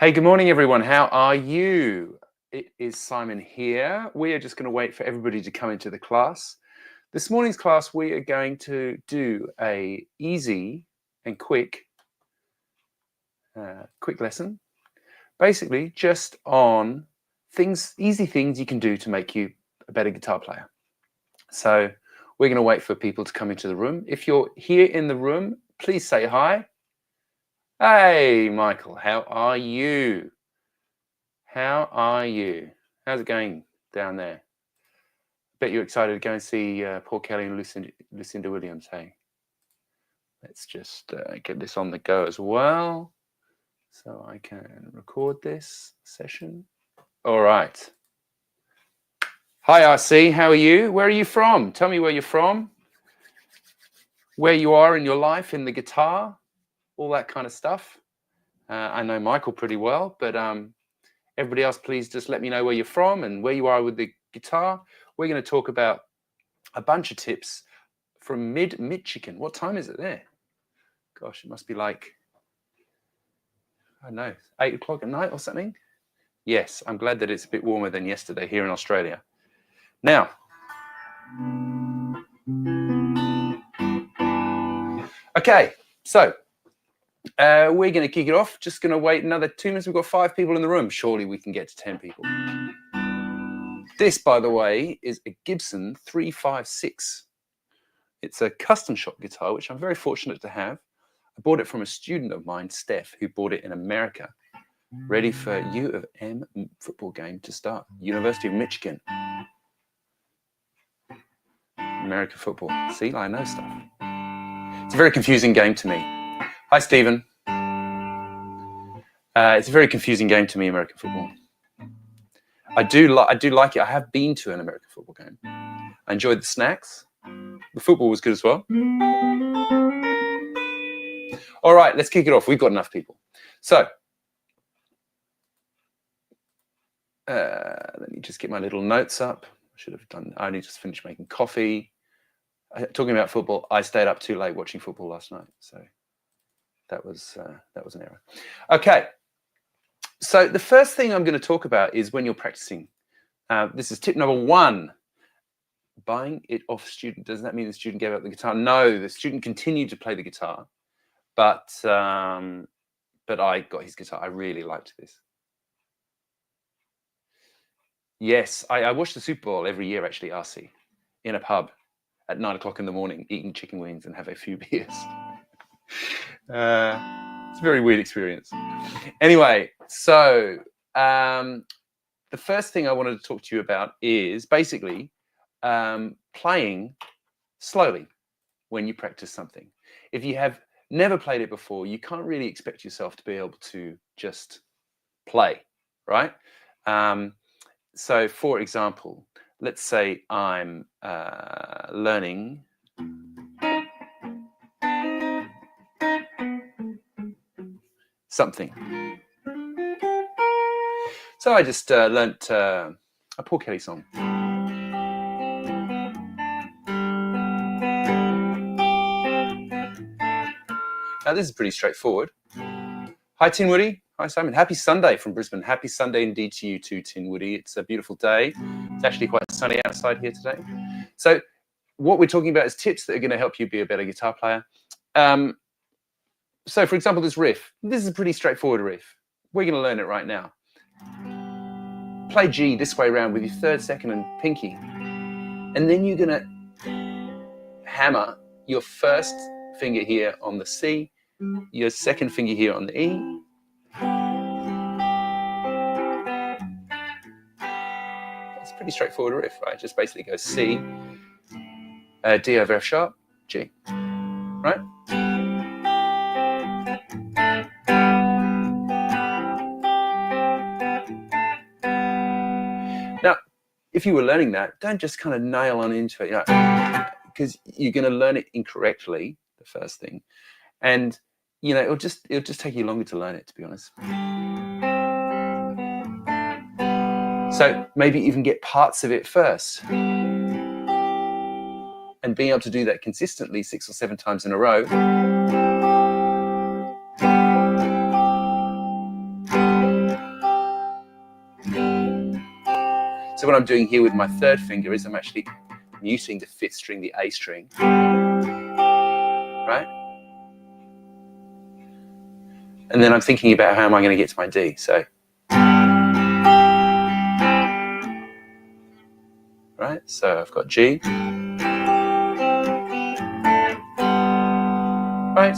Hey, good morning, everyone. How are you? It is Simon here. We are just going to wait for everybody to come into the class. This morning's class, we are going to do a easy and quick lesson, basically just on easy things you can do to make you a better guitar player. So we're going to wait for people to come into the room. If you're here in the room, please say hi. Hey, Michael, how are you? How are you? How's it going down there? Bet you're excited to go and see Paul Kelly and Lucinda Williams, hey? Let's just get this on the go as well, so I can record this session. All right. Hi, RC, how are you? Where are you from? Tell me where you're from, where you are in your life, in the guitar, all that kind of stuff. I know Michael pretty well, but everybody else, please just let me know where you're from and where you are with the guitar. We're going to talk about a bunch of tips from Michigan. What time is it there? Gosh, it must be like, I don't know, 8 o'clock at night or something. Yes, I'm glad that it's a bit warmer than yesterday here in Australia. Now, okay, so we're going to kick it off. Just going to wait another 2 minutes. We've got 5 people in the room. Surely we can get to 10 people. This, by the way, is a Gibson 356. It's a custom shop guitar, which I'm very fortunate to have. I bought it from a student of mine, Steph, who bought it in America. Ready for U of M football game to start. University of Michigan. American football. See, I know stuff. It's a very confusing game to me. Hi, Stephen. It's a very confusing game to me, American football. I do like it. I have been to an American football game. I enjoyed the snacks. The football was good as well. All right, let's kick it off. We've got enough people. So, let me just get my little notes up. I only just finished making coffee. Talking about football, I stayed up too late watching football last night. So that was an error. Okay. So the first thing I'm going to talk about is when you're practicing. This is tip number 1. Buying it off student. Does that mean the student gave up the guitar? No, the student continued to play the guitar, but I got his guitar. I really liked this. Yes, I watch the Super Bowl every year, actually, RC, in a pub at 9 o'clock in the morning, eating chicken wings and have a few beers. It's a very weird experience. Anyway, so the first thing I wanted to talk to you about is basically playing slowly when you practice something. If you have never played it before, you can't really expect yourself to be able to just play, right? So, for example, let's say I'm learning something. So I just learnt a Paul Kelly song. Now, this is pretty straightforward. Hi, Tin Woody. Hi, Simon. Happy Sunday from Brisbane. Happy Sunday indeed to you too, Tin Woody. It's a beautiful day. It's actually quite sunny outside here today. So what we're talking about is tips that are going to help you be a better guitar player. So, for example, this riff. This is a pretty straightforward riff. We're going to learn it right now. Play G this way around with your 3rd, 2nd, and pinky. And then you're going to hammer your 1st finger here on the C, your 2nd finger here on the E. It's a pretty straightforward riff, right? Just basically goes C, D over F sharp, G, right? Now, if you were learning that, don't just kind of nail on into it, because you're going to learn it incorrectly, the first thing, and it'll just take you longer to learn it, to be honest. So maybe even get parts of it first, and being able to do that consistently 6 or 7 times in a row So what I'm doing here with my third finger is I'm actually muting the 5th string, the A string, right? And then I'm thinking about how am I going to get to my D. So, right? So I've got G, right?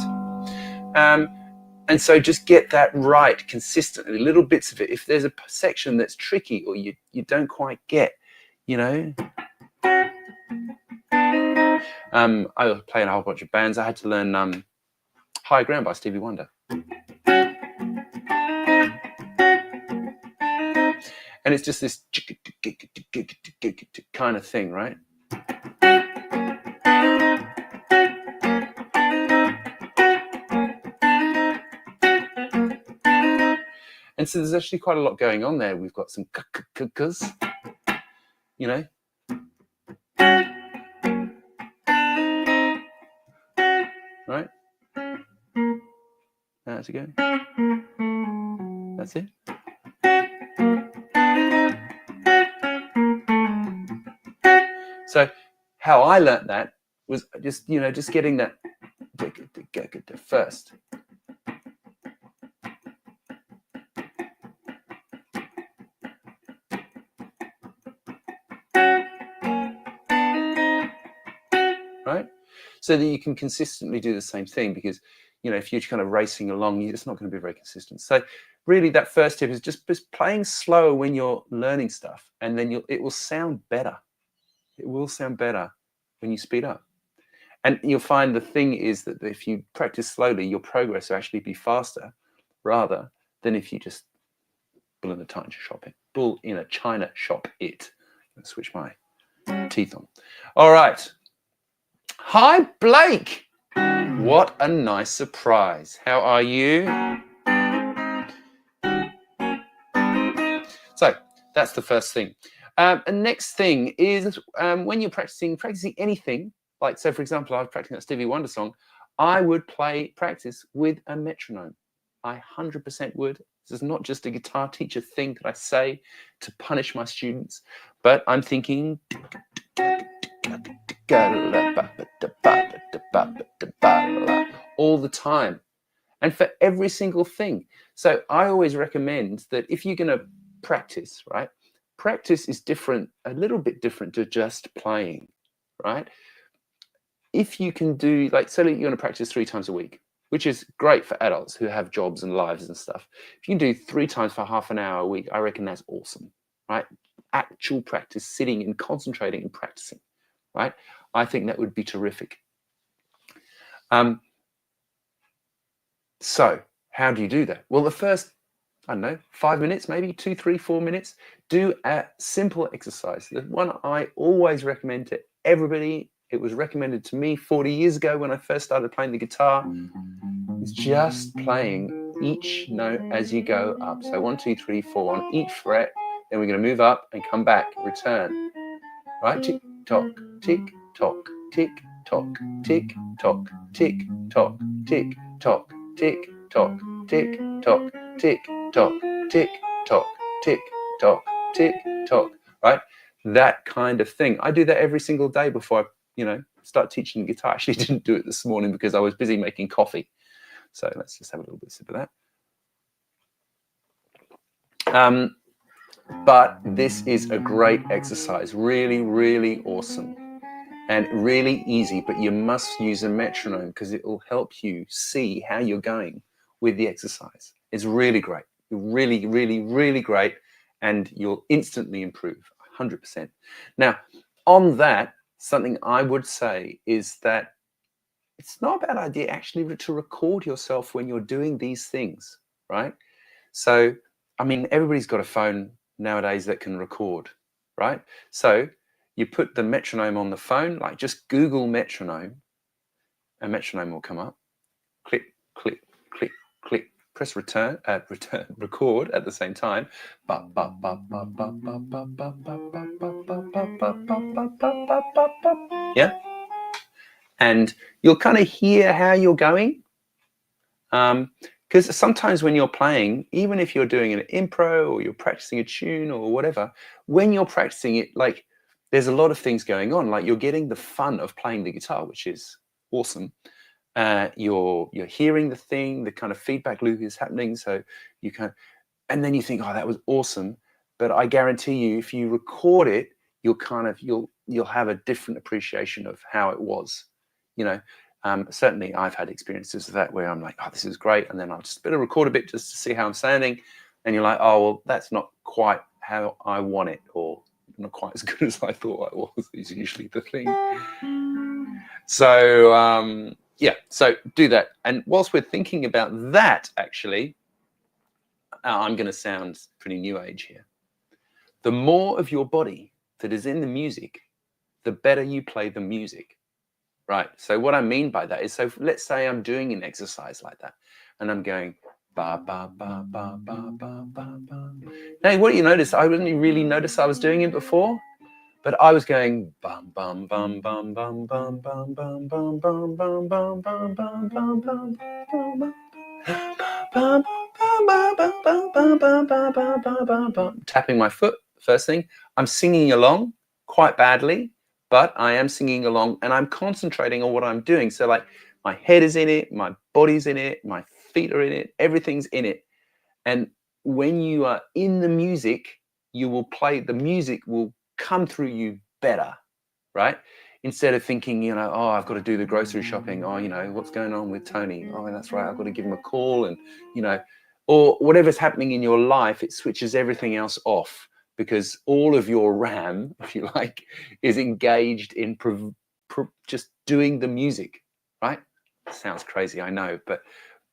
And so just get that right consistently, little bits of it. If there's a section that's tricky or you don't quite get, you know. I was playing a whole bunch of bands. I had to learn Higher Ground by Stevie Wonder. And it's just this kind of thing, right? And so there's actually quite a lot going on there. We've got some k-k-k-ks, you know. Right? How's it going? That's it. So how I learnt that was just, you know, just getting that first. Right? So that you can consistently do the same thing, because, you know, if you're kind of racing along, it's not going to be very consistent. So really that first tip is just playing slower when you're learning stuff, and then it will sound better. It will sound better when you speed up. And you'll find the thing is that if you practice slowly, your progress will actually be faster rather than if you just bull in a china shop it. Bull in a china shop it. I'm gonna switch my teeth on. All right. Hi, Blake. What a nice surprise. How are you? So that's the first thing. And next thing is when you're practicing anything, like, so for example, I was practicing that Stevie Wonder song, I would practice with a metronome. I 100% would. This is not just a guitar teacher thing that I say to punish my students, but I'm thinking all the time, and for every single thing. So I always recommend that if you're going to practice, right? Practice is different, a little bit different to just playing, right? If you can do, like, say you're going to practice 3 times a week, which is great for adults who have jobs and lives and stuff. If you can do 3 times for half an hour a week, I reckon that's awesome, right? Actual practice, sitting and concentrating and practicing, right? I think that would be terrific. So how do you do that? Well, the first, I don't know, 5 minutes, maybe 2, 3, 4 minutes, do a simple exercise. The one I always recommend to everybody, it was recommended to me 40 years ago when I first started playing the guitar, is just playing each note as you go up. So 1, 2, 3, 4 on each fret. Then we're going to move up and come back, return. Right? Tick, tock, tick, tock, tick, tock, tick, tock, tick, tock, tick, tock, tick, tock, tick, tock, tick, tock, tick, tock, tick, tock, tick, tock, right? That kind of thing. I do that every single day before I, you know, start teaching guitar. I actually didn't do it this morning because I was busy making coffee. So let's just have a little bit of sip of that. But this is a great exercise, really, really awesome and really easy, but you must use a metronome because it will help you see how you're going with the exercise. It's really great, really, really, really great, and you'll instantly improve 100%. Now, on that, something I would say is that it's not a bad idea actually to record yourself when you're doing these things, right? So, I mean, everybody's got a phone nowadays that can record, right? So you put the metronome on the phone, like just Google metronome, a metronome will come up. Click, click, click, click. Press return, record at the same time. Yeah, and you'll kind of hear how you're going, because Because sometimes when you're playing, even if you're doing an impro or you're practicing a tune or whatever, when you're practicing it, like there's a lot of things going on. Like you're getting the fun of playing the guitar, which is awesome. You're hearing the thing, the kind of feedback loop is happening. So you can, and then you think, oh, that was awesome. But I guarantee you, if you record it, you'll have a different appreciation of how it was, you know. Certainly I've had experiences of that where I'm like, oh, this is great. And then I'll just better record a bit just to see how I'm sounding. And you're like, oh, well, that's not quite how I want it, or not quite as good as I thought I was, is usually the thing. So, yeah, so do that. And whilst we're thinking about that, actually, I'm going to sound pretty new age here. The more of your body that is in the music, the better you play the music. Right. So what I mean by that is, so let's say I'm doing an exercise like that and I'm going ba ba ba ba ba ba ba ba. Now, what do you notice? I didn't really notice I was doing it before, but I was going bum bum bum bum bum bum bum bum bum bum bum bum bum bum bum bum bum, tapping my foot first thing. I'm singing along quite badly, but I am singing along and I'm concentrating on what I'm doing. So like my head is in it, my body's in it, my feet are in it, everything's in it. And when you are in the music, you will play, the music will come through you better, right? Instead of thinking, you know, oh, I've got to do the grocery shopping. Oh, you know, what's going on with Tony? Oh, that's right. I've got to give him a call and, you know, or whatever's happening in your life, it switches everything else off because all of your RAM, if you like, is engaged in just doing the music, right? Sounds crazy, I know, but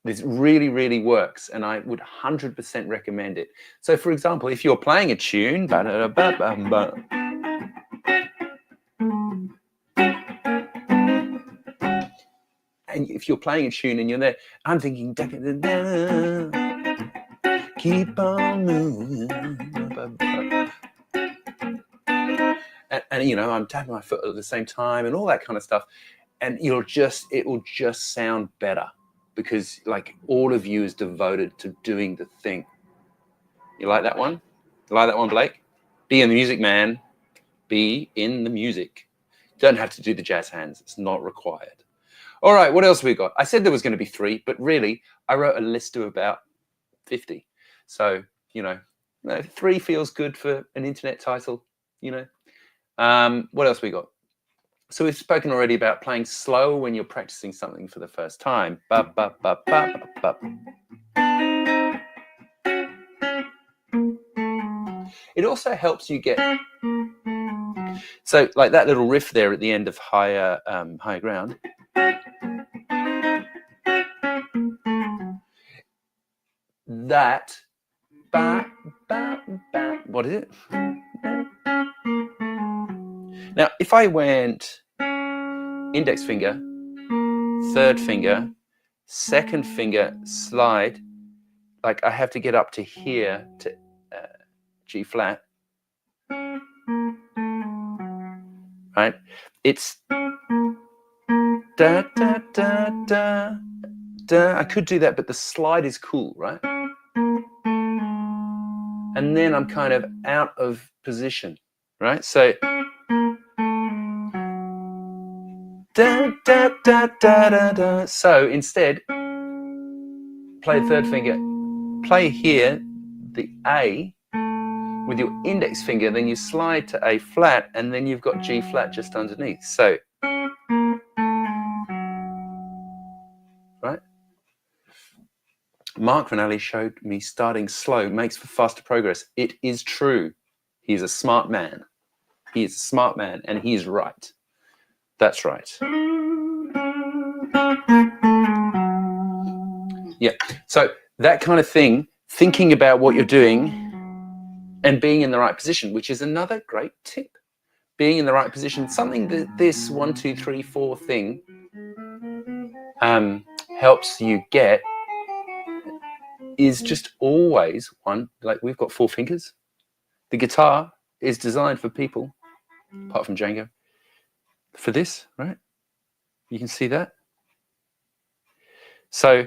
this really, really works, and I would 100% recommend it. So, for example, if you're playing a tune, and if you're playing a tune and you're there, I'm thinking, keep on moving. And you know, I'm tapping my foot at the same time and all that kind of stuff. And it will just sound better because like all of you is devoted to doing the thing. You like that one? You like that one, Blake? Be in the music, man. Be in the music. Don't have to do the jazz hands. It's not required. All right, what else have we got? I said there was going to be 3, but really, I wrote a list of about 50. So, you know, 3 feels good for an internet title, you know. What else we got? So we've spoken already about playing slow when you're practicing something for the first time. Ba, ba, ba, ba, ba, ba. It also helps you get, so like that little riff there at the end of Higher Ground. That, ba, ba, ba, what is it? Now, if I went index finger, 3rd finger, 2nd finger, slide, like I have to get up to here to G flat, right? It's da, da, da, da, da. I could do that, but the slide is cool, right? And then I'm kind of out of position, right? So da, da, da, da, da, da. So instead, play 3rd finger, play here, the A with your index finger, then you slide to A flat, and then you've got G flat just underneath. So, right? Mark Ranelli showed me starting slow makes for faster progress. It is true. He's a smart man. He is a smart man, and he's right. That's right. Yeah. So that kind of thing, thinking about what you're doing and being in the right position, which is another great tip. Being in the right position, something that this 1, 2, 3, 4 thing helps you get is just always one, like we've got 4 fingers. The guitar is designed for people, apart from Django, for this, right? You can see that. So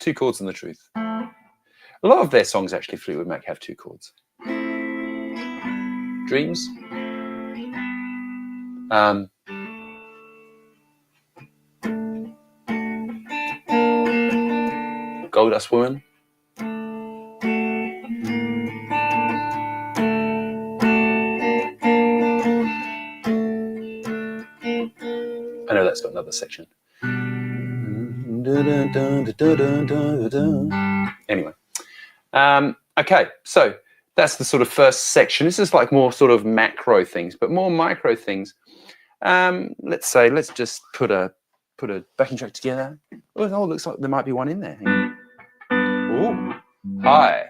2 chords and the truth. A lot of their songs actually, Fleetwood Mac, have 2 chords. Dreams. Goldust Woman. I know that's got another section. Anyway. Okay, so that's the sort of first section. This is like more sort of macro things, but more micro things. Let's just put a backing track together. Oh, it looks like there might be one in there. Oh, hi.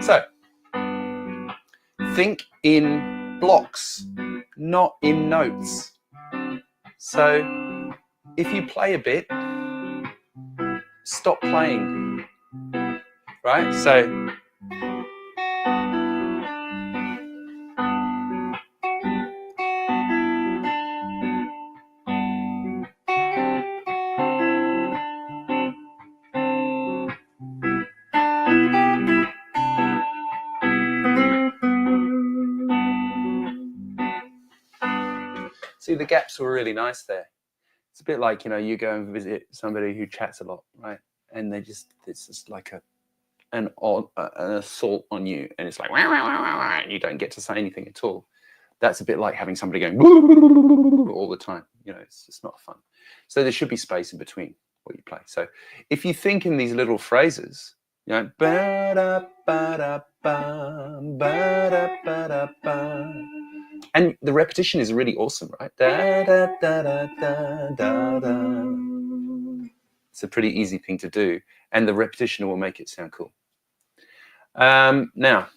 So, think in blocks, not in notes. So, if you play a bit, stop playing, right? So, see, the gaps were really nice there. It's a bit like, you know, you go and visit somebody who chats a lot, right? And it's just like an assault on you, and it's like, wah, wah, wah, wah, and you don't get to say anything at all. That's a bit like having somebody going all the time. You know, it's just not fun. So there should be space in between what you play. So if you think in these little phrases, you know, and the repetition is really awesome, right? Da, da, da, da, da, da, da. It's a pretty easy thing to do, and the repetition will make it sound cool. Now,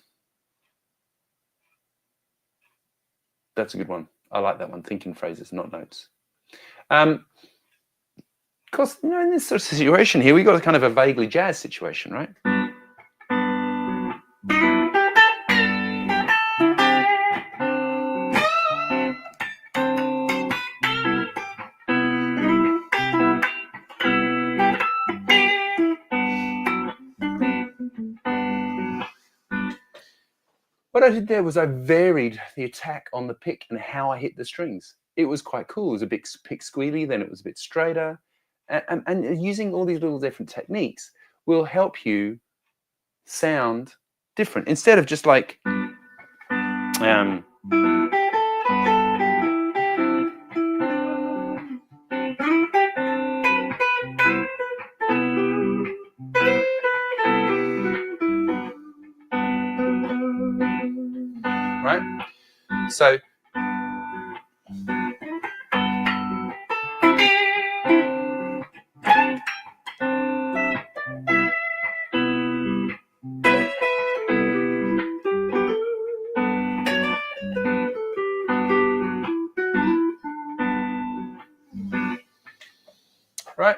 that's a good one. I like that one. Thinking phrases, not notes. Of course, you know, in this sort of situation here, we got a kind of a vaguely jazz situation, right? What I did there was I varied the attack on the pick and how I hit the strings. It was quite cool. It was a bit pick squealy, then it was a bit straighter. And using all these little different techniques will help you sound different. Instead of just like, right? So, right?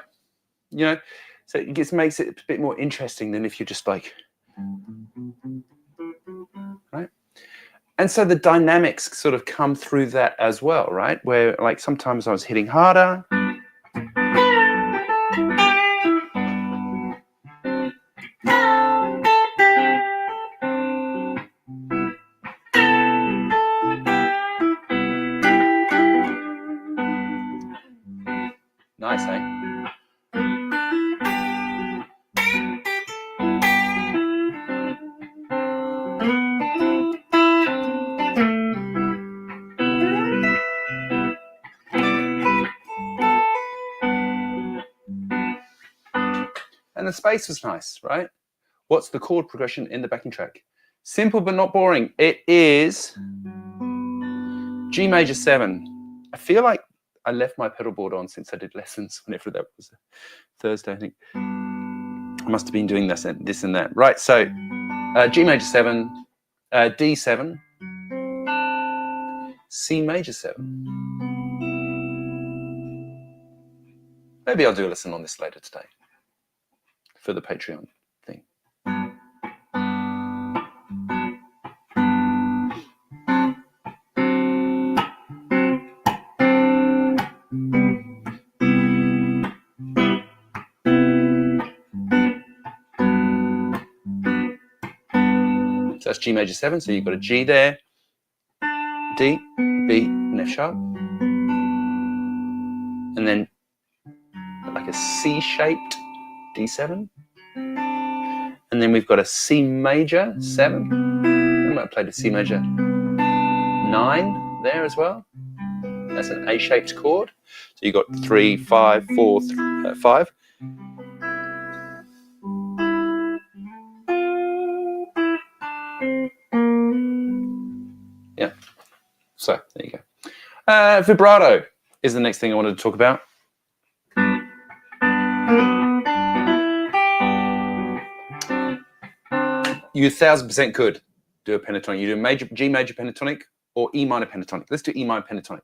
You know, so it just makes it a bit more interesting than if you're just like, right? And so the dynamics sort of come through that as well, right? Where like sometimes I was hitting harder. Nice, eh? And the space was nice, right? What's the chord progression in the backing track? Simple but not boring. It is G major 7. I feel like I left my pedal board on since I did lessons, whenever that was, Thursday, I think. I must have been doing this and that. Right, so G major 7, D7, C major 7. Maybe I'll do a lesson on this later today for the Patreon thing. So that's G major 7. So you've got a G there, D, B, and F sharp. And then like a C-shaped D7. And then we've got a C major 7. We might play the C major 9 there as well. That's an A-shaped chord. So you've got 3, 5, 4, 5. Yeah. So there you go. Vibrato is the next thing I wanted to talk about. You 1000% could do a pentatonic. You do a major G major pentatonic or E minor pentatonic. Let's do E minor pentatonic.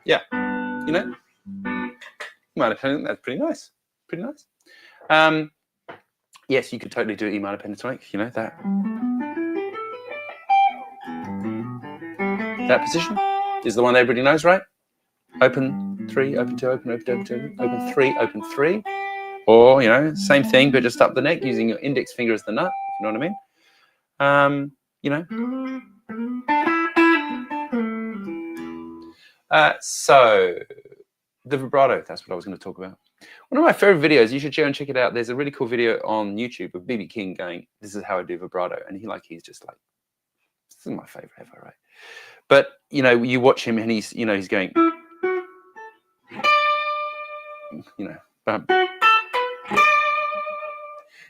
Yeah, you know, minor pentatonic, that's pretty nice. Pretty nice. Yes, you could totally do E minor pentatonic, you know, that position is the one everybody knows, right? Open 3, open 2, open, open, open 2, open 3, open 3. Or, you know, same thing, but just up the neck using your index finger as the nut, if you know what I mean. You know. So, the vibrato, that's what I was going to talk about. One of my favorite videos, you should go and check it out. There's a really cool video on YouTube of B.B. King going, this is how I do vibrato. And he's just like, this is my favorite ever, right? But, you know, you watch him and he's, you know, he's going, you know.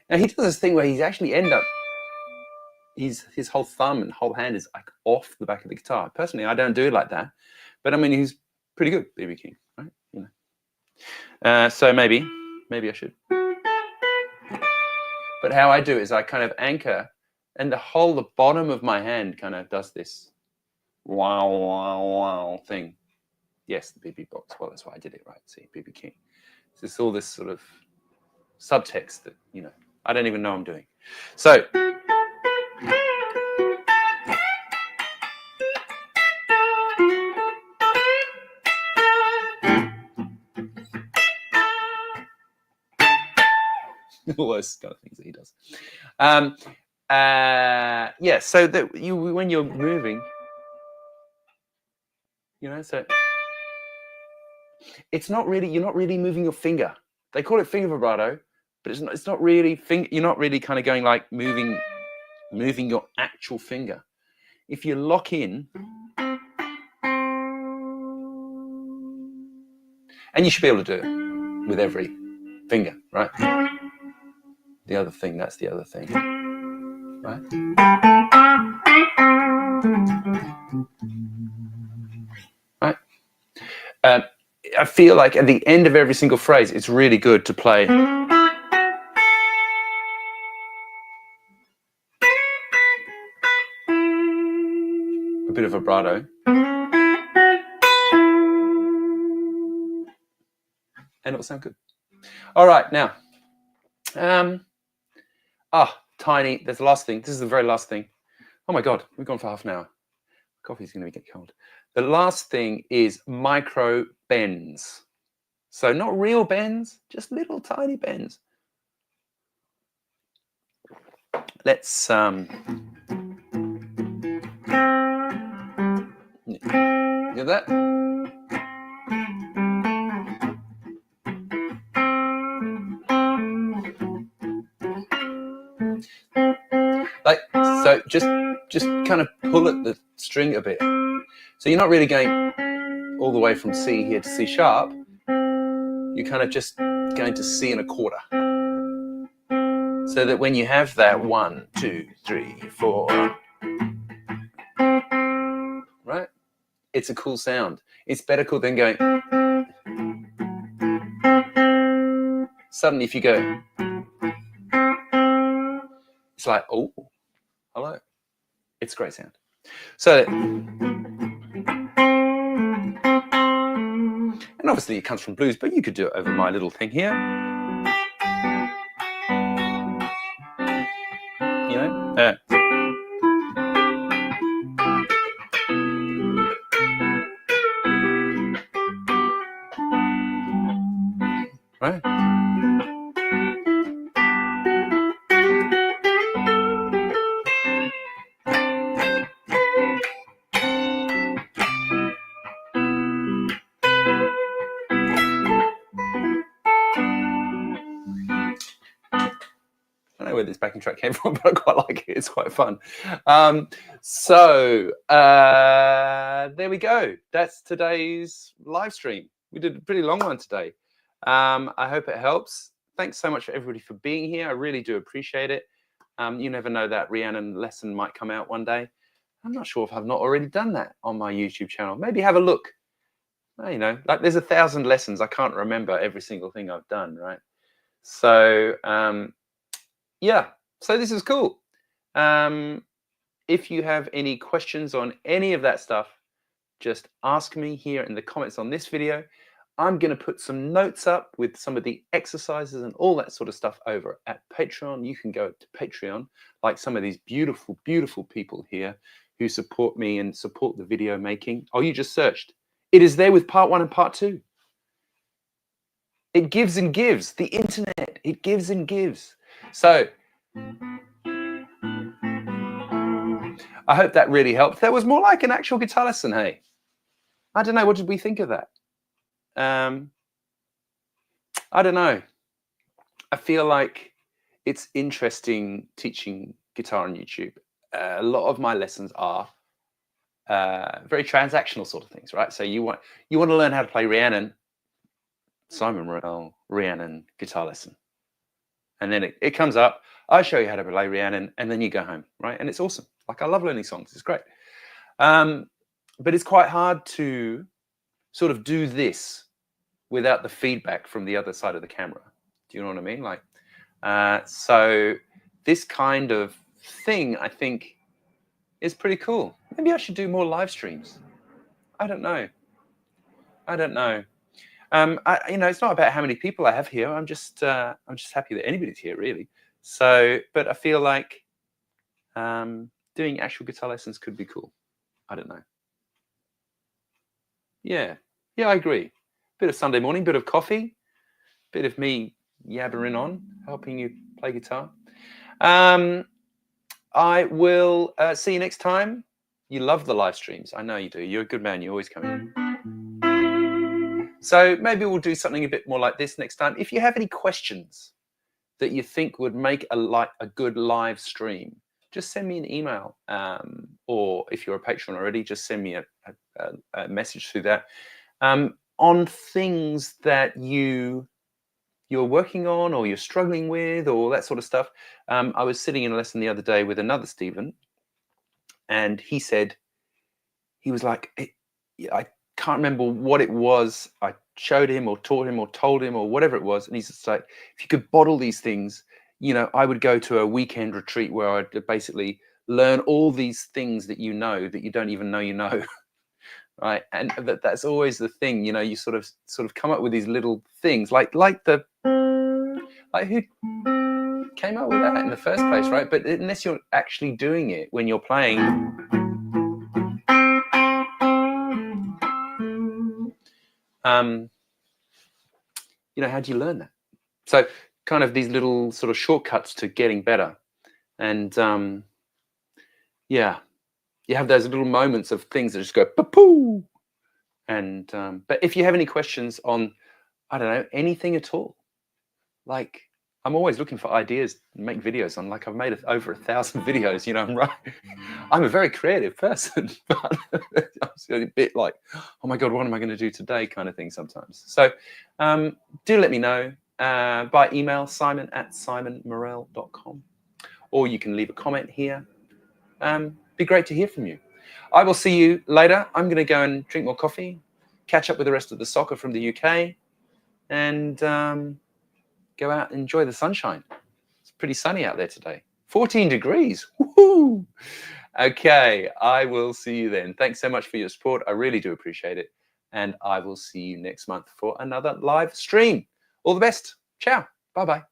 Now he does this thing where he's actually his whole thumb and whole hand is like off the back of the guitar. Personally, I don't do it like that. But I mean, he's pretty good, B.B. King, right? You know. So maybe I should. But how I do is I kind of anchor, and the bottom of my hand kind of does this wow, wow, wow thing. Yes, the BB box. Well, that's why I did it, right? See, B.B. King. So it's all this sort of subtext that, you know, I don't even know I'm doing. So. All those kind of things that he does. Yeah, so that when you're moving, you know, so it's not really, you're not really moving your finger. They call it finger vibrato, but it's not really you're not really kind of going like moving your actual finger. If you lock in, and you should be able to do it with every finger, right? The other thing, that's the other thing, right? Right. I feel like at the end of every single phrase, it's really good to play a bit of vibrato. And it'll sound good. All right, now. Tiny. There's the last thing. This is the very last thing. Oh my God, we've gone for half an hour. Coffee's going to get cold. The last thing is micro bends. So not real bends, just little tiny bends. Let's hear that? Like so, just kind of pull at the string a bit. So you're not really going all the way from C here to C sharp. You're kind of just going to C and a quarter. So that when you have that 1, 2, 3, 4, right? It's a cool sound. It's better cool than going. Suddenly if you go, It's like, oh, hello. It's a great sound. So, and obviously it comes from blues, but you could do it over my little thing here. You know? Right? I don't know where this backing track came from, but I quite like it. It's quite fun. So there we go. That's today's live stream. We did a pretty long one today. I hope it helps. Thanks so much for everybody for being here. I really do appreciate it. You never know, that Rhiannon lesson might come out one day. I'm not sure if I've not already done that on my YouTube channel. Maybe have a look. You know, like there's 1,000 lessons. I can't remember every single thing I've done, right? So yeah, so this is cool. If you have any questions on any of that stuff, just ask me here in the comments on this video. I'm going to put some notes up with some of the exercises and all that sort of stuff over at Patreon. You can go to Patreon, like some of these beautiful, beautiful people here who support me and support the video making. Oh, you just searched. It is there with part 1 and part 2. It gives and gives. The internet, it gives and gives. So I hope that really helped. That was more like an actual guitar lesson, hey? I don't know. What did we think of that? I don't know. I feel like it's interesting teaching guitar on YouTube. A lot of my lessons are very transactional sort of things, right? So you want to learn how to play Rhiannon, Simon Morel, Rhiannon guitar lesson. And then it comes up, I show you how to play Rhiannon, and then you go home, right? And it's awesome. Like, I love learning songs. It's great. But it's quite hard to sort of do this without the feedback from the other side of the camera. Do you know what I mean? Like, so this kind of thing, I think, is pretty cool. Maybe I should do more live streams. I don't know. You know, it's not about how many people I have here. I'm just happy that anybody's here, really. So, but I feel like doing actual guitar lessons could be cool. I don't know. Yeah, I agree. Bit of Sunday morning, bit of coffee, bit of me yabbering on, helping you play guitar. I will see you next time. You love the live streams. I know you do. You're a good man. You always come in. So maybe we'll do something a bit more like this next time. If you have any questions that you think would make a good live stream, just send me an email. Or if you're a patron already, just send me a message through that. On things that you're working on or you're struggling with or that sort of stuff. I was sitting in a lesson the other day with another Stephen, and he said, he was like, I can't remember what it was I showed him or taught him or told him or whatever it was. And he's just like, if you could bottle these things, you know, I would go to a weekend retreat where I'd basically learn all these things that you know that you don't even know you know. Right. And that's always the thing, you know, you sort of come up with these little things like who came up with that in the first place, right? But unless you're actually doing it when you're playing, you know, how do you learn that? So kind of these little sort of shortcuts to getting better. And yeah, you have those little moments of things that just go poo. And but if you have any questions on, I don't know, anything at all, like, I'm always looking for ideas to make videos on. Like, I've made over 1,000 videos, you know. I'm a very creative person, but I'm a bit like, oh my God, what am I going to do today kind of thing sometimes. So do let me know by email, simon@simonmorel.com, or you can leave a comment here. Be great to hear from you. I will see you later. I'm going to go and drink more coffee, catch up with the rest of the soccer from the UK, and go out and enjoy the sunshine. It's pretty sunny out there today. 14 degrees. Woohoo! Okay, I will see you then. Thanks so much for your support. I really do appreciate it. And I will see you next month for another live stream. All the best. Ciao. Bye-bye.